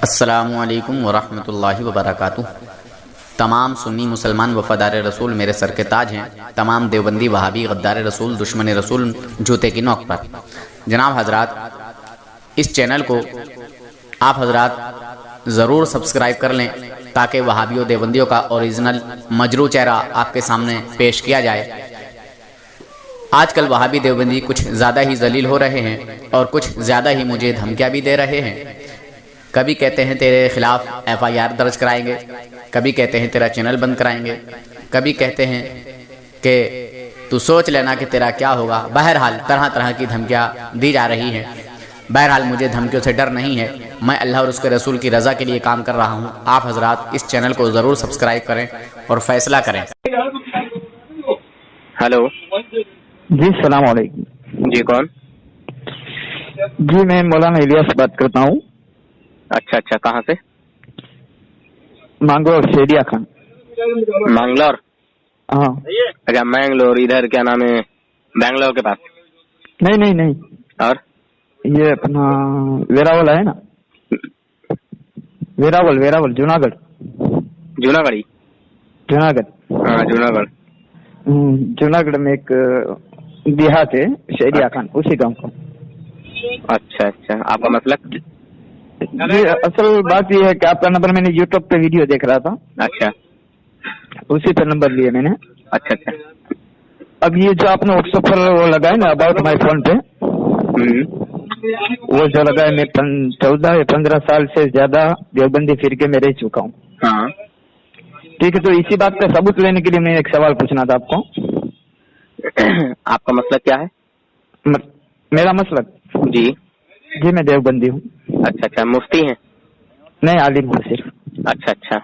अस्सलामुअलैकुम वरहमतुल्लाहि वबरकातुह। तमाम सुन्नी मुसलमान वफ़ादार रसूल मेरे सर के ताज हैं। तमाम देवबंदी वहाबी गद्दार रसूल दुश्मन रसूल जूते की नोक पर। जनाब हजरात, इस चैनल को आप हजरात ज़रूर सब्सक्राइब कर लें ताकि वहाबियों देवबंदियों का ओरिजिनल मजरू चेहरा आपके सामने पेश किया जाए। आजकल वहाबी देवबंदी कुछ ज़्यादा ही जलील हो रहे हैं और कुछ ज़्यादा ही मुझे धमकियाँ भी दे रहे हैं। कभी कहते हैं तेरे खिलाफ FIR दर्ज कराएंगे, कभी कहते हैं तेरा चैनल बंद कराएंगे, कभी कहते हैं कि तू सोच लेना कि तेरा क्या होगा। बहरहाल तरह तरह की धमकियाँ दी जा रही हैं। बहरहाल मुझे धमकियों से डर नहीं है। मैं अल्लाह और उसके रसूल की रज़ा के लिए काम कर रहा हूँ। आप हजरात इस चैनल को ज़रूर सब्सक्राइब करें और फैसला करें। हेलो जी, सलाम वालेकुम। जी, कौन? जी, मैं मौलाना इलियास बात करता हूँ। अच्छा अच्छा, कहाँ से? मैंगलोर शेडिया खान। मैंगलोर? हाँ। अच्छा, मैंगलोर इधर क्या नाम है, बैंगलोर के पास? नहीं नहीं नहीं, और ये अपना वेरावल है ना, वेरावल वेरावल जूनागढ़। जूनागढ़ी? जूनागढ़, हाँ जूनागढ़। जूनागढ़ में एक देहात है शेडिया खान, उसी गांव का। अच्छा अच्छा, आपका मसलक? जी, असल बात ये है कि आपका नंबर मैंने यूट्यूब पे वीडियो देख रहा था। अच्छा, उसी पे नंबर लिया मैंने। अच्छा अच्छा। अब ये जो आपने व्हाट्सएप पर वो लगाया ना अबाउट माई फोन पे, वो जो लगा है, मैं 14 या 15 साल से ज्यादा देवबंदी फिरके में रह चुका हूँ। हाँ ठीक है, तो इसी बात का सबूत लेने के लिए मैं एक सवाल पूछना था आपको। आपका मसलक क्या है? मेरा मसलक? जी जी, मैं देवबंदी हूँ। अच्छा अच्छा, मुफ्ती हैं? नहीं, आलिम हूँ सिर्फ। अच्छा अच्छा,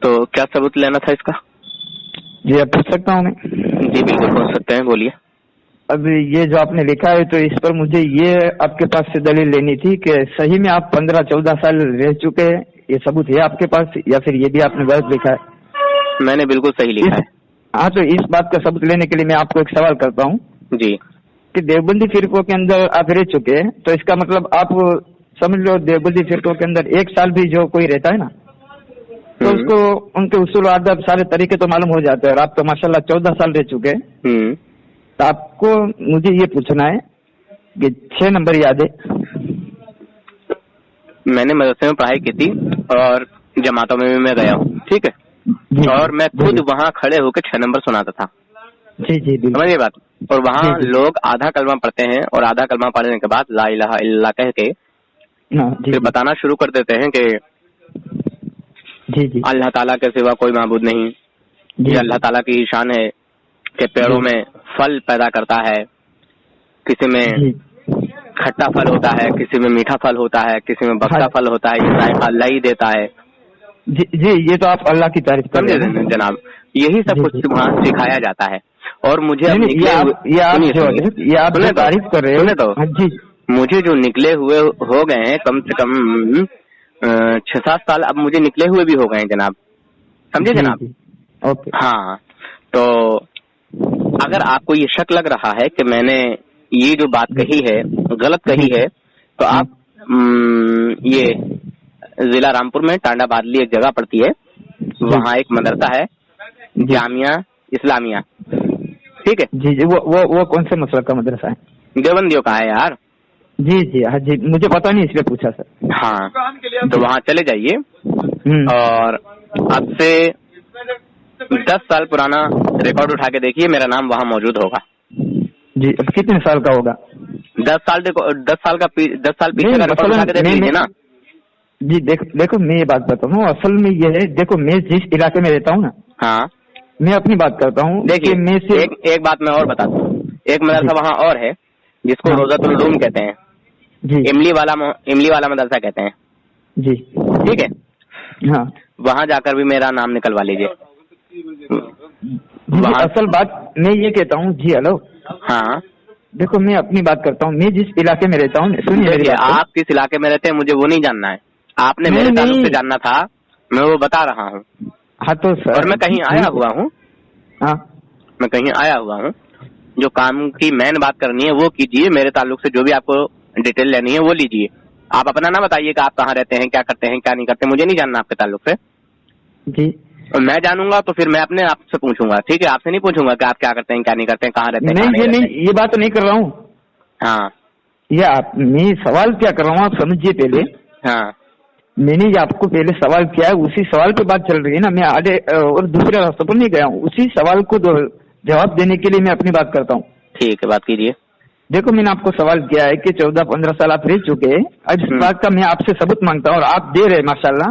तो क्या सबूत लेना था इसका? जी, अब पूछ सकता हूँ मैं? जी बिल्कुल पूछ सकते हैं, बोलिए। अब ये जो आपने लिखा है, तो इस पर मुझे ये आपके पास से दलील लेनी थी कि सही में आप 15-14 साल रह चुके हैं। ये सबूत है आपके पास या फिर ये भी आपने गलत लिखा है? मैंने बिल्कुल सही लिखा है। हाँ, तो इस बात का सबूत लेने के लिए मैं आपको एक सवाल करता हूँ जी, कि देवबंदी फिरकों के अंदर आप रह चुके हैं, तो इसका मतलब आप समझ लो देवबंदी फिरकों के अंदर 1 साल भी जो कोई रहता है ना, तो उसको उनके उसूल आदब सारे तरीके तो मालूम हो जाते हैं। और आप तो माशाल्लाह 14 साल रह चुके हैं। तो आपको मुझे ये पूछना है कि 6 नंबर याद है? मैंने मदरसे में पढ़ाई की थी और जमातों में भी मैं गया हूँ, ठीक है, और मैं खुद वहाँ खड़े होकर 6 नंबर सुनाता था। जी जी, समझिए बात। और वहाँ लोग आधा कलमा पढ़ते हैं और आधा कलमा पढ़ने के बाद ला इलाहा इल्लल्लाह कह के फिर बताना शुरू कर देते हैं कि जी अल्लाह ताला के सिवा कोई माबूद नहीं। ये अल्लाह ताला की शान है कि पेड़ों में फल पैदा करता है, किसी में खट्टा फल होता है, किसी में मीठा फल होता है, किसी में बक्का फल होता है, ये जायका अल्लाह ही देता है। जी जी, ये तो आप अल्लाह की तारीफ कर रहे हैं जनाब। यही सब कुछ वहाँ सिखाया जाता है। और मुझे अब निकले ये आप जो तारीफ कर रहे हो, तो जी, मुझे जो निकले हुए हो गए हैं कम से कम 6-7 साल अब मुझे निकले हुए भी हो गए हैं जनाब, समझे जनाब? ओके। हाँ, तो अगर आपको ये शक लग रहा है कि मैंने ये जो बात कही है गलत कही है, तो आप ये जिला रामपुर में टांडा बादली एक जगह पड़ती है, वहाँ एक मदरसा है जामिया इस्लामिया, ठीक है? जी जी, वो कौन से मसलक का मदरसा है? देवबंदियों का है यार। जी जी, हाँ जी, मुझे पता नहीं इसलिए पूछा सर। हाँ, तो वहाँ चले जाइए और अब से 10 साल पुराना रिकॉर्ड उठा के देखिए, मेरा नाम वहाँ मौजूद होगा। जी, अब कितने साल का होगा? 10 साल, देखो 10 साल पीछे का रिकॉर्ड उठा के देख लीजिए ना। जी देखो मैं ये बात बताता हूँ, असल में ये है, देखो मैं जिस इलाके में रहता हूँ ना, हाँ, मैं अपनी बात करता हूँ। देखिए मैं से एक बात मैं और बताता हूँ। एक मदरसा वहाँ और है जिसको रोज़तुल उलूम कहते हैं, जी, इमली वाला मदरसा कहते हैं, जी, ठीक है? हाँ, वहाँ जाकर भी मेरा नाम निकलवा लीजिए। वहाँ असल बात मैं ये कहता हूँ। जी हेलो, हाँ, देखो मैं अपनी बात करता हूँ, मैं जिस इलाके में रहता हूँ, सुनिए, आप किस इलाके में रहते हैं मुझे वो नहीं जानना है, आपने मेरे ताल्लुक से जानना था, मैं वो बता रहा हूँ। हाँ तो सर, और मैं कहीं आया हुआ हूँ। हाँ, मैं कहीं आया हुआ हूँ, जो काम की मेन बात करनी है वो कीजिए, मेरे ताल्लुक से जो भी आपको डिटेल लेनी है वो लीजिए। आप अपना ना बताइए कि आप कहाँ रहते हैं, क्या करते हैं, क्या नहीं करते, मुझे नहीं जानना आपके ताल्लुक से। जी। और मैं जानूंगा तो फिर मैं अपने आप से पूछूंगा, ठीक है? आपसे नहीं पूछूंगा कि आप क्या करते हैं, क्या नहीं करते हैं, कहाँ रहते हैं, कहाँ नहीं, नहीं रहते ये बात नहीं कर रहा हूँ। हाँ ये आप, मैं सवाल क्या कर रहा हूँ आप समझिए पहले। हाँ मैंने ये आपको पहले सवाल किया है, उसी सवाल पे बात चल रही है ना। मैं आगे और दूसरे रास्ते पर नहीं गया हूँ, उसी सवाल को जवाब देने के लिए मैं अपनी बात करता हूँ। ठीक है, बात कीजिए। देखो, मैंने आपको सवाल किया है कि 14-15 साल आप रह चुके हैं। अब इस बात का मैं आपसे सबूत मांगता हूँ और आप दे रहे माशाल्लाह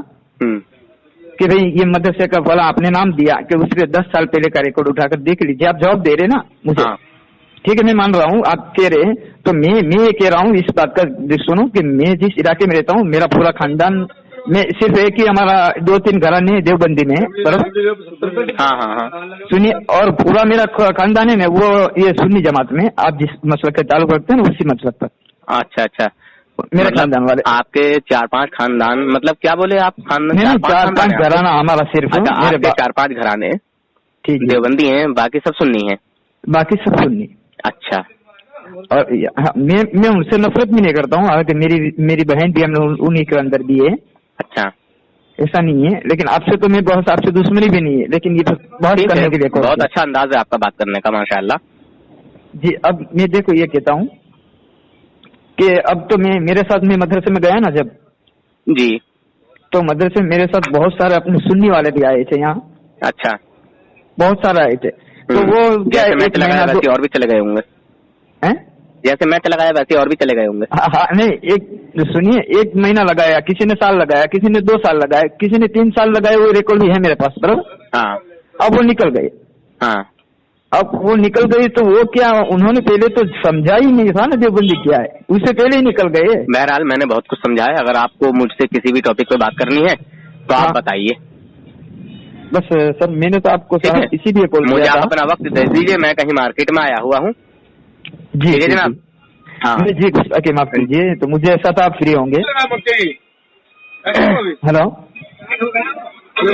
कि भाई ये मदरसे का फला आपने नाम दिया कि उसके 10 साल पहले का रिकॉर्ड उठाकर देख लीजिए। आप जवाब दे रहे ना मुझे। हाँ। ठीक है, मैं मान रहा हूँ आप कह रहे हैं, तो मैं ये कह रहा हूँ इस बात का सुनो कि मैं जिस इलाके में रहता हूँ, मेरा पूरा खानदान में सिर्फ एक ही हमारा 2-3 घराने हैं देवबंदी में, बराबर? हाँ हाँ हाँ सुनिए, और पूरा मेरा खानदान है ना वो ये सुन्नी जमात में, आप जिस मसलक का ताल्लुक रखते हैं ना उसी मसलक पर। अच्छा अच्छा, मेरे मतलब खानदान वाले आपके 4-5 खानदान, मतलब क्या बोले आप? खानदान नहीं, 4-5 खानदान है घराना हमारा सिर्फ। अच्छा, मेरे आपके 4-5 घराने ठीक है, देवबंदी हैं, बाकी सब सुन्नी हैं? बाकी सब सुन्नी। अच्छा। और मैं उनसे नफरत भी नहीं करता हूँ, हालांकि मेरी बहन भी हम उन्हीं के अंदर भी है। अच्छा, ऐसा नहीं है, लेकिन आपसे तो मैं बहुत, आपसे दुश्मनी भी नहीं है, लेकिन ये बहुत करने के लिए बहुत अच्छा अंदाज है आपका बात करने का, माशाल्लाह जी। अब मैं देखो ये कहता हूँ कि अब तो मेरे साथ में मदरसे में गया ना जब जी, तो मदरसे में मेरे साथ बहुत सारे अपने सुन्नी वाले भी आए थे यहाँ। अच्छा, बहुत सारे आए थे, तो वो क्या जैसे मैं एक चला गया महीना वैसे और भी चले गए होंगे हैं? जैसे मैं चला गया वैसे और भी चले गए होंगे। हाँ, नहीं, एक सुनिए, 1 महीना लगाया, किसी ने साल लगाया, किसी ने 2 साल लगाया, किसी ने 3 साल लगाए, वो रिकॉर्ड भी है मेरे पास, बराबर? हाँ अब वो निकल गए। हाँ, अब वो निकल गई तो वो क्या, उन्होंने पहले तो समझा ही नहीं था ना देवबंदी क्या है, उससे पहले ही निकल गए। बहरहाल मैंने बहुत कुछ समझा है, अगर आपको मुझसे किसी भी टॉपिक पे बात करनी है तो आप बताइए। बस सर, मैंने तो आपको इसीलिए कॉल मुझे किया आप था। अपना वक्त दे दीजिए, मैं कहीं मार्केट में आया हुआ हूँ। जी ठीक है जनाब। हाँ जी, गुस्सा माफ कीजिए, तो मुझे ऐसा था आप फ्री होंगे। हेलो,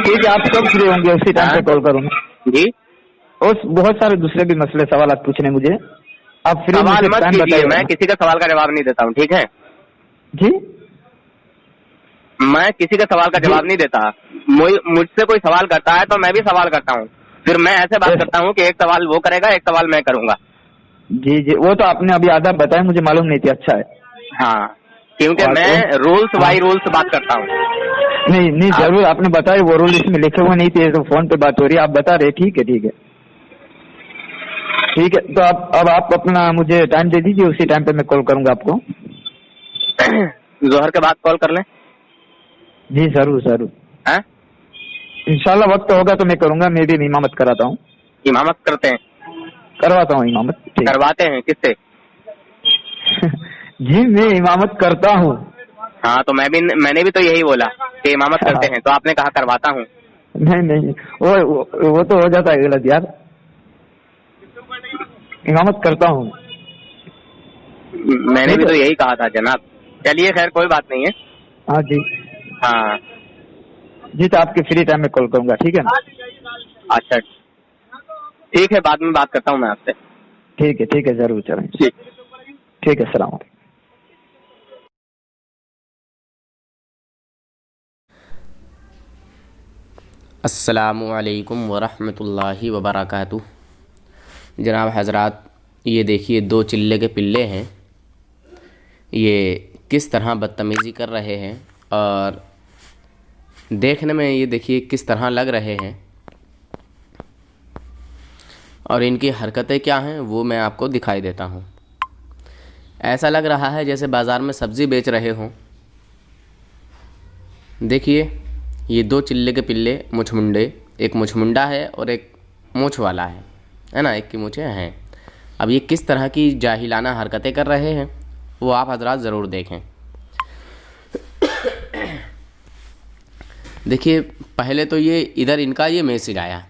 ठीक है, आप कब फ्री होंगे उसी टाइम पे कॉल करूँगा जी। और बहुत सारे दूसरे भी मसले सवाल पूछने मुझे, आप फ्री सवाल मत कीजिए, बताइए। मैं किसी का सवाल का जवाब नहीं देता हूँ, ठीक है जी? मैं किसी का सवाल का जवाब नहीं देता। मुझसे कोई सवाल करता है तो मैं भी सवाल करता हूँ, फिर मैं ऐसे बात करता हूँ कि एक सवाल वो करेगा, एक सवाल मैं करूंगा। जी जी, वो तो आपने अभी आधा बताया, मुझे मालूम नहीं थी। अच्छा है। हाँ, क्योंकि मैं रूल्स बाई रूल्स बात करता हूँ। नहीं, जरूर आपने बताया, वो रूल इसमें लिखे हुए नहीं थे, तो फोन पे बात हो रही है, आप बता रहे। ठीक है ठीक है, तो अब आप अपना मुझे टाइम दे दीजिए, उसी टाइम पे मैं कॉल करूंगा आपको। जोहर के बाद कॉल कर लें? जी जरूर। हाँ, इंशाल्लाह वक्त होगा तो मैं करूंगा, मैं भी इमामत कराता हूँ। इमामत करते हैं? करवाता हूँ इमामत। करवाते हैं किससे? जी, मैं इमामत करता हूँ। हाँ, तो मैंने भी तो यही बोला कि इमामत करते हैं, तो आपने कहा करवाता हूँ। नहीं, वो तो हो जाता है गलत यार। इमामत करता हूँ। मैंने भी तो यही कहा था जनाब। चलिए खैर, कोई बात नहीं है। हाँ जी। हाँ जी, तो आपके फ्री टाइम में कॉल करूंगा, ठीक है ना? अच्छा ठीक है, बाद में बात करता हूँ मैं आपसे। ठीक है, जरूर चलेंगे। ठीक है, सलाम। अस्सलामु अलैकुम वरहमतुल्लाहि वबरकातुह। जनाब हज़रात, ये देखिए 2 चिल्ले के पिल्ले हैं, ये किस तरह बदतमीज़ी कर रहे हैं और देखने में ये देखिए किस तरह लग रहे हैं, और इनकी हरकतें क्या हैं वो मैं आपको दिखाई देता हूँ। ऐसा लग रहा है जैसे बाज़ार में सब्ज़ी बेच रहे हों। देखिए, ये 2 चिल्ले के पिल्ले मुछमुंडे, एक मुछमुंडा है और एक मूँछ वाला है ना, एक की मूँछें हैं। अब ये किस तरह की जाहिलाना हरकतें कर रहे हैं वो आप हजरात ज़रूर देखें। देखिए, पहले तो ये इधर इनका ये मैसेज आया,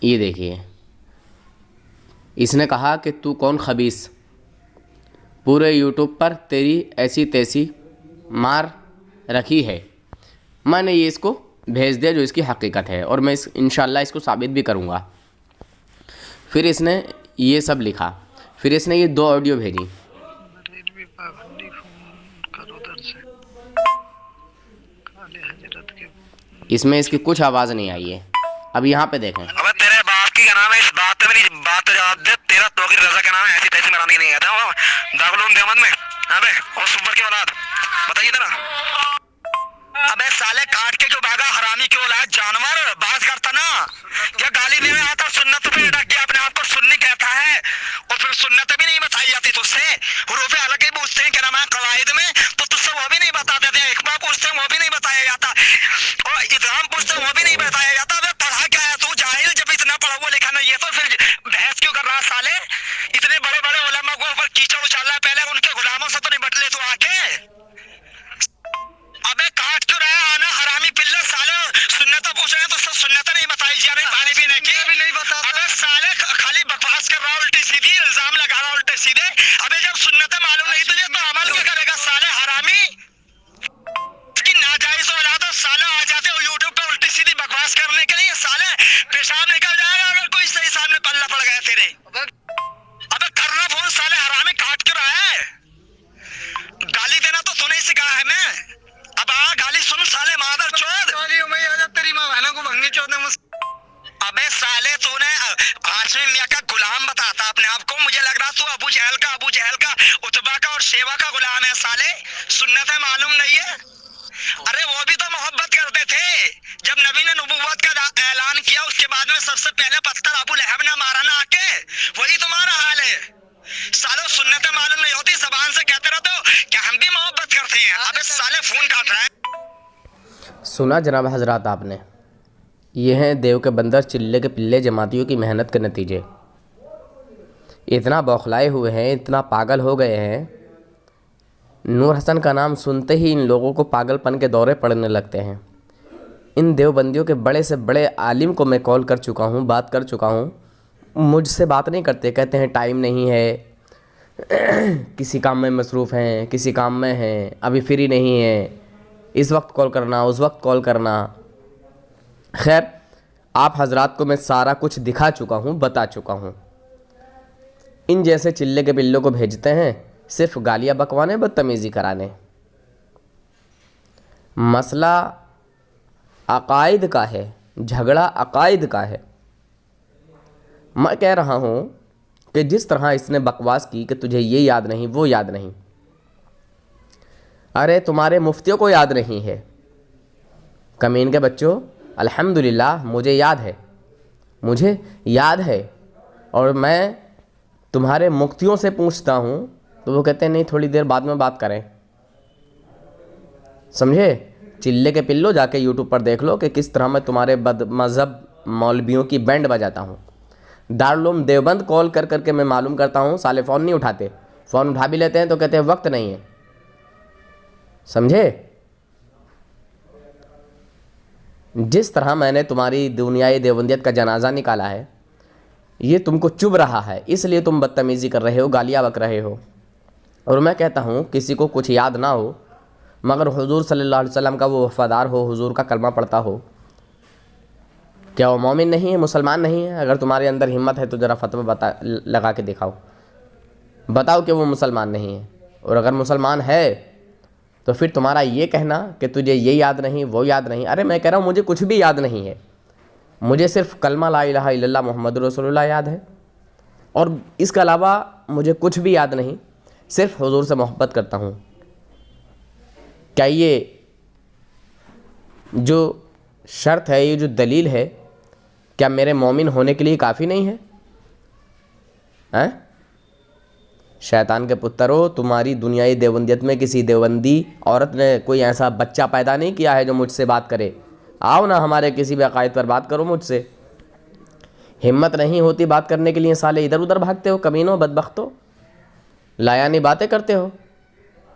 ये देखिए, इसने कहा कि तू कौन खबीस, पूरे यूट्यूब पर तेरी ऐसी तैसी मार रखी है। मैंने ये इसको भेज दिया जो इसकी हकीकत है, और मैं इंशाल्लाह इसको साबित भी करूँगा। फिर इसने ये सब लिखा, फिर इसने ये 2 ऑडियो भेजी। भी पाबंदी फोन करो उधर से काले हजरत के। इसमें इसकी कुछ आवाज़ नहीं आई है। अब यहाँ पे देखें। अबे तेरे बाप की क्या नाम है, इस बात पे नहीं बात जवाब दे। तेरा तोगिर रजा क्या नाम है, ऐसी तैसी मराने की नहीं आता वो दागलूम देवमन में। अबे और सुपर की औलाद बताइए तेरा। अबे साले काट के जो भागा हरामी की औलाद जानवर बात करता ना, क्या गाली देने आता सुन्नत पे अटक गया, अपने आप को सुन्नी कहता है और फिर सुन्नत भी नहीं बताई जाती तुझसे। हुरूफ अलग ही पूछते हैं क्या नाम है कवायद में, तो तुझसे वो भी नहीं बताते थे। इकबा पूछते हैं वो भी नहीं बताया जाता, और इदगाम पूछते हैं वो भी नहीं बताया जाता। अबे पढ़ा क्या है तू जाहिल, जब इतना पढ़ा हुआ लिखा नहीं है तो फिर बहस क्यों कर रहा साले। इतने बड़े बड़े उलमा को ऊपर कीचड़ उछाल रहा है, पहले उनके गुलामों से तो नहीं बदले तू आके। अबे काट क्यों रहा है आना हरामी पिल्ले साले, सुन्नत पूछ रहे हैं तो सुन्नत नहीं बताई जा रही पानी पीने की भी नहीं बता। अबे साले खाली बकवास कर रहा उल्टी सीधी, इल्जाम लगा रहा उल्टे सीधे। अबे जब सुन्नत मालूम नहीं तुझे तो अमल क्या करेगा साले हरामी। इसकी नाजायज औलाद साले आ जाते हो यूट्यूब पे उल्टी सीधी बकवास करने के लिए, साले पेशाब निकल जाएगा अगर कोई सही सामने पल्ला पड़ गया तेरे। अबे करना फोन साले हरामी, काट क्यों रहा है। गाली देना तो तूने ही सिखाया है। मैं अब गाली सुन साले मादर चौध तेरी माँ बहनों को भंगी चौध। अबे साले तूने पांचवी मियाँ का गुलाम बताता अपने आप को, मुझे लग रहा तू अबू जहल का उतबा का और शेवा का गुलाम है साले। सुन्नत है मालूम नहीं है। अरे वो भी तो मोहब्बत करते थे, जब नबी ने नबूवत का ऐलान किया उसके बाद में सबसे पहले पत्थर अबू लहब ने मारा ना आके, वही तुम्हारा हाल है। सालो सुन्नत मालूम नहीं होती, जबान से कहते रहते हो कि हम भी मोहब्बत करते हैं। अबे साले फोन काट रहा है। सुना जनाब हजरात आपने, ये हैं देव के बंदर चिल्ले के पिल्ले जमातियों की मेहनत के नतीजे। इतना बौखलाए हुए हैं, इतना पागल हो गए हैं, नूर हसन का नाम सुनते ही इन लोगों को पागलपन के दौरे पड़ने लगते हैं। इन देवबंदियों के बड़े से बड़े आलिम को मैं कॉल कर चुका हूँ, बात कर चुका हूँ, मुझसे बात नहीं करते। कहते हैं टाइम नहीं है, किसी काम में मसरूफ़ हैं, किसी काम में हैं, अभी फ्री नहीं है, इस वक्त कॉल करना, उस वक्त कॉल करना। खैर आप हजरात को मैं सारा कुछ दिखा चुका हूँ, बता चुका हूँ। इन जैसे चिल्ले के पिल्लों को भेजते हैं सिर्फ गालियाँ बकवाने, बदतमीज़ी कराने। मसला अकायद का है, झगड़ा अकायद का है। मैं कह रहा हूँ कि जिस तरह इसने बकवास की कि तुझे ये याद नहीं, वो याद नहीं, अरे तुम्हारे मुफ्तियों को याद नहीं है। कमीन के बच्चों, अल्हम्दुलिल्लाह मुझे याद है, मुझे याद है। और मैं तुम्हारे मुफ्तियों से पूछता हूँ तो वो कहते हैं नहीं थोड़ी देर बाद में बात करें। समझे। चिल्ले के पिल्लो, जाके यूट्यूब पर देख लो कि किस तरह मैं तुम्हारे बदमज़हब मौलवियों की बैंड बजाता हूँ। दारुल देवबंद कॉल कर करके मैं मालूम करता हूँ, साले फ़ोन नहीं उठाते, फ़ोन उठा भी लेते हैं तो कहते हैं वक्त नहीं है। समझे। जिस तरह मैंने तुम्हारी दुनियाई देवबंदियत का जनाजा निकाला है, ये तुमको चुभ रहा है, इसलिए तुम बदतमीज़ी कर रहे हो, गालियाँ बक रहे हो। और मैं कहता हूँ किसी को कुछ याद ना हो मगर हुजूर सल्लल्लाहु अलैहि वसल्लम का वो वफ़ादार हो, हुजूर का कलमा पढ़ता हो, क्या वो मोमिन नहीं है, मुसलमान नहीं है? अगर तुम्हारे अंदर हिम्मत है तो ज़रा फतवा बता, लगा के दिखाओ, बताओ कि वो मुसलमान नहीं है। और अगर मुसलमान है तो फिर तुम्हारा ये कहना कि तुझे ये याद नहीं, वो याद नहीं, अरे मैं कह रहा हूँ मुझे कुछ भी याद नहीं है, मुझे सिर्फ कलमा ला इलाहा इल्लल्लाह मुहम्मद रसूलुल्लाह याद है, और इसके अलावा मुझे कुछ भी याद नहीं, सिर्फ हुजूर से मोहब्बत करता हूँ। क्या ये जो शर्त है, ये जो दलील है, क्या मेरे मोमिन होने के लिए काफ़ी नहीं है? हैं? शैतान के पुत्रों, तुम्हारी दुनियाई देवबंदियत में किसी देवबंदी औरत ने कोई ऐसा बच्चा पैदा नहीं किया है जो मुझसे बात करे। आओ ना हमारे किसी भी अकायद पर बात करो मुझसे। हिम्मत नहीं होती बात करने के लिए, साले इधर उधर भागते हो, कमीनों, बदबख्तों, लायानी बातें करते हो,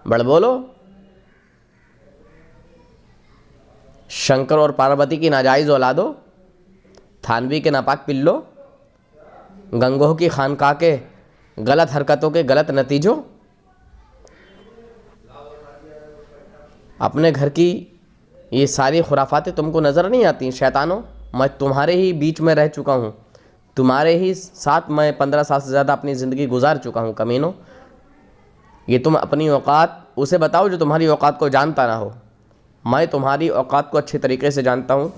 बड़ बोलो। शंकर और पार्वती की नाजायज़ औलादो, थानवी के नापाक पिल्लो, गंगोह की खानकाह के गलत हरकतों के गलत नतीजों, अपने घर की ये सारी खुराफातें तुमको नज़र नहीं आती? शैतानों, मैं तुम्हारे ही बीच में रह चुका हूँ, तुम्हारे ही साथ मैं 15 साल से ज़्यादा अपनी ज़िंदगी गुजार चुका हूँ। कमीनों, ये तुम अपनी औकात उसे बताओ जो तुम्हारी औकात को जानता ना हो। मैं तुम्हारी औकात को अच्छे तरीके से जानता हूँ।